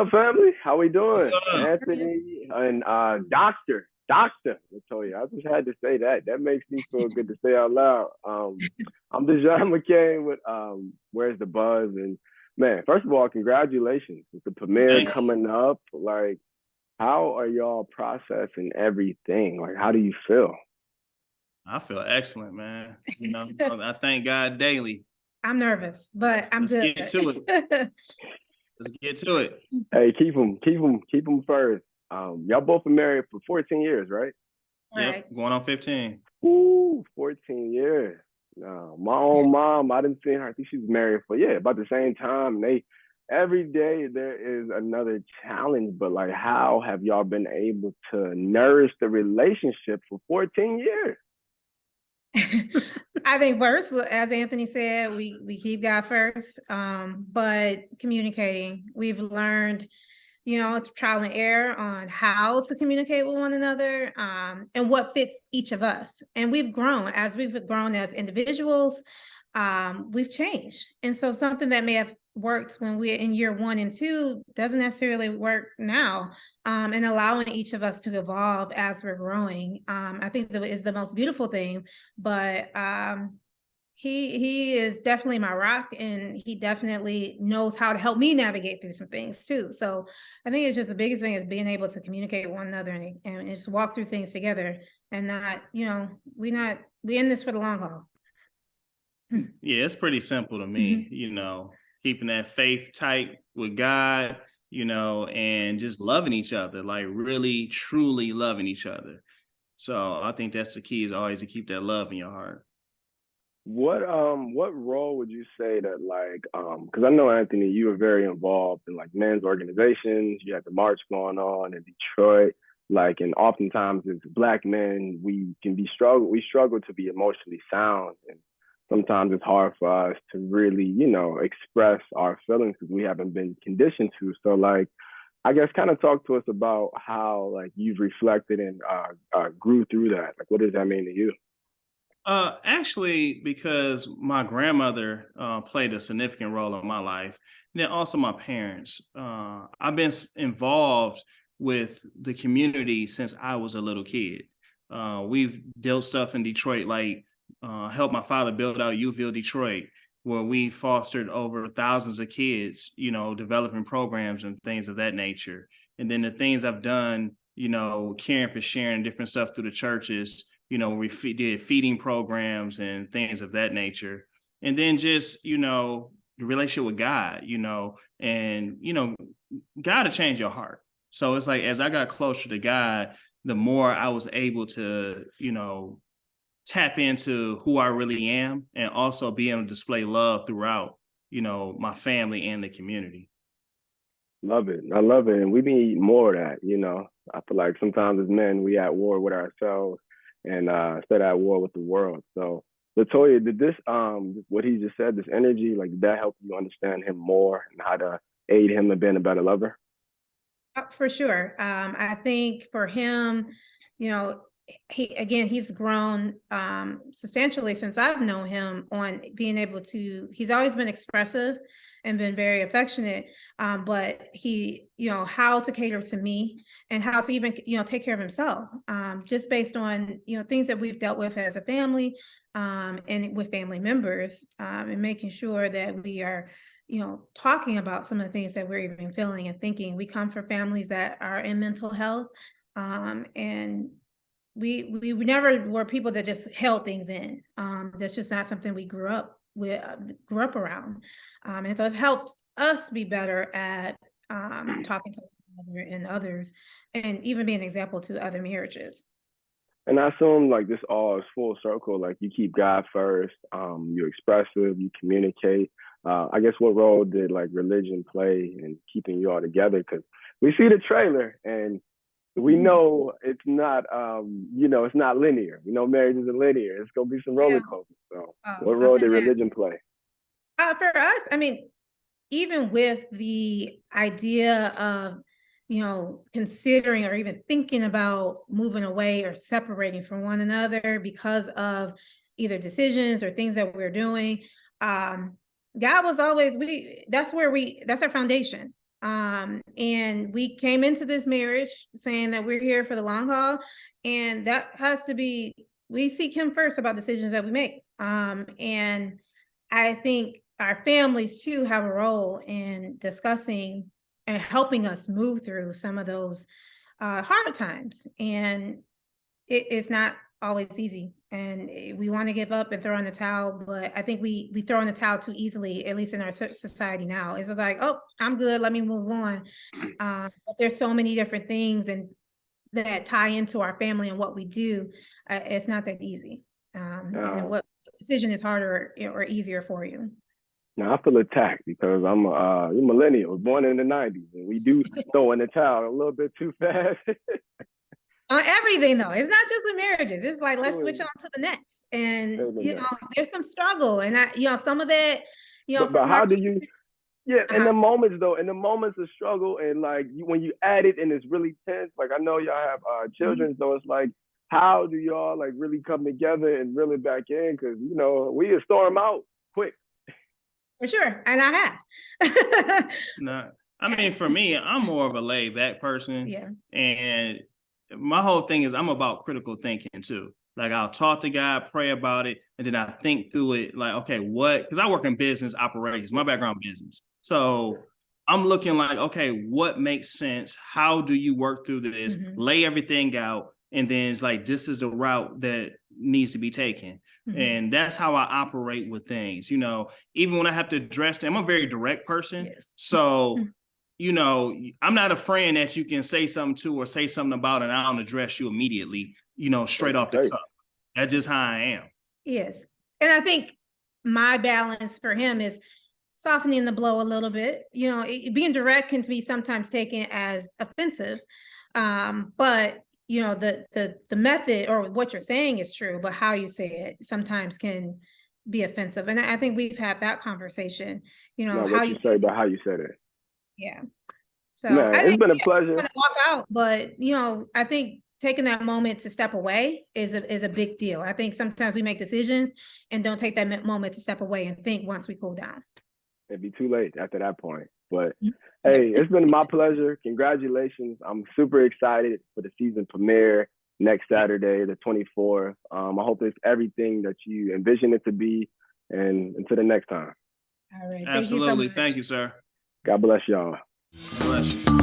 up, family? How we What's doing? up? Anthony and Doctor LaToya. I just had to say that. That makes me feel good to say out loud. I'm Dijon McCain with Where's the Buzz? And man, first of all, congratulations with the premiere Thank you. coming up. Like, how are y'all processing everything? Like, how do you feel? I feel excellent, man. I thank God daily. I'm nervous, but I'm Let's good. get to it. Let's get to it. Hey, keep them first. Y'all both been married for 14 years, right? Right. Yep, going on 15. Ooh, 14 years. My own mom, I didn't see her. I think she was married for, yeah, about the same time. They every day there is another challenge, but like how have y'all been able to nourish the relationship for 14 years? I think first, as Anthony said, we keep God first, but communicating. We've learned, it's trial and error on how to communicate with one another, and what fits each of us. And we've grown as individuals. We've changed, and so something that may have worked when we're in year 1 and 2 doesn't necessarily work now. And allowing each of us to evolve as we're growing, I think that is the most beautiful thing. But he is definitely my rock, and he definitely knows how to help me navigate through some things too. So I think it's just the biggest thing is being able to communicate with one another, and just walk through things together, and not, we in this for the long haul. Yeah, it's pretty simple to me, keeping that faith tight with God, and just loving each other, like really, truly loving each other. So I think that's the key, is always to keep that love in your heart. What role would you say that, like, because I know, Anthony, you were very involved in like men's organizations. You had the march going on in Detroit, like, and oftentimes as Black men we struggle to be emotionally sound, and sometimes it's hard for us to really, express our feelings because we haven't been conditioned to. So like, I guess kind of talk to us about how like you've reflected and grew through that. Like, what does that mean to you? Actually, because my grandmother played a significant role in my life, and then also my parents. I've been involved with the community since I was a little kid. We've dealt stuff in Detroit, like helped my father build out Youthville, Detroit, where we fostered over thousands of kids, developing programs and things of that nature. And then the things I've done, caring for sharing different stuff through the churches. We did feeding programs and things of that nature. And then just, the relationship with God, and, God to change your heart. So it's like, as I got closer to God, the more I was able to, tap into who I really am, and also be able to display love throughout, my family and the community. Love it. I love it. And we need more of that. I feel like sometimes as men, we at war with ourselves and instead at war with the world. So LaToya, did this what he just said, this energy, like, did that help you understand him more and how to aid him in being a better lover? For sure. I think for him, he's grown substantially since I've known him, on being able to, he's always been expressive and been very affectionate, but he, how to cater to me, and how to even, take care of himself, just based on, things that we've dealt with as a family, and with family members, and making sure that we are, talking about some of the things that we're even feeling and thinking. We come from families that are in mental health, and we never were people that just held things in. That's just not something we grew up around. And so it helped us be better at talking to one another and others, and even be an example to other marriages. And I assume like this all is full circle. Like, you keep God first, you're expressive, you communicate. I guess what role did like religion play in keeping you all together? Because we see the trailer and we know it's not, it's not linear. We know marriage isn't linear. It's gonna be some roller Yeah. coasters. So, what Up role did and down. religion play? For us, I mean, even with the idea of, considering or even thinking about moving away or separating from one another because of either decisions or things that we're doing, God was always, that's our foundation. And we came into this marriage saying that we're here for the long haul. And that has to be, we seek him first about decisions that we make. And I think our families too have a role in discussing and helping us move through some of those hard times. And it's not always easy. And we want to give up and throw in the towel, but I think we throw in the towel too easily, at least in our society now. It's like, oh, I'm good, let me move on. But there's so many different things and that tie into our family and what we do. It's not that easy. And what decision is harder or easier for you? Now I feel attacked because I'm a millennial, born in the 90s, and we do throw in the towel a little bit too fast. On everything though, it's not just with marriages. It's like, let's switch on to the next. And there's some struggle, and some of that, but how do you? Yeah, in the moments though, in the moments of struggle, and like when you add it and it's really tense. Like I know y'all have children, so it's like, how do y'all like really come together and reel it back in? Because we just storm out quick. For sure, and I have. No, I mean, for me, I'm more of a laid back person. Yeah, and my whole thing is I'm about critical thinking too. Like I'll talk to God, pray about it, and then I think through it. Like, okay, what? Because I work in business operations. My background business, so I'm looking like, okay, what makes sense? How do you work through this? Lay everything out, and then it's like this is the route that needs to be taken. And that's how I operate with things. Even when I have to address them, I'm a very direct person. Yes. So. I'm not a friend that you can say something to or say something about and I don't address you immediately, straight off the cuff. That's just how I am. Yes. And I think my balance for him is softening the blow a little bit. Being direct can be sometimes taken as offensive. But the method or what you're saying is true, but how you say it sometimes can be offensive. And I think we've had that conversation, how you say, but how you said it. Yeah. So man, it's been a pleasure. Walk out, but I think taking that moment to step away is a big deal. I think sometimes we make decisions and don't take that moment to step away and think once we cool down. It'd be too late after that point. But hey, it's been my pleasure. Congratulations. I'm super excited for the season premiere next Saturday, the 24th. I hope it's everything that you envision it to be. And until the next time. All right. Absolutely. Thank you, sir. God bless y'all. God bless you.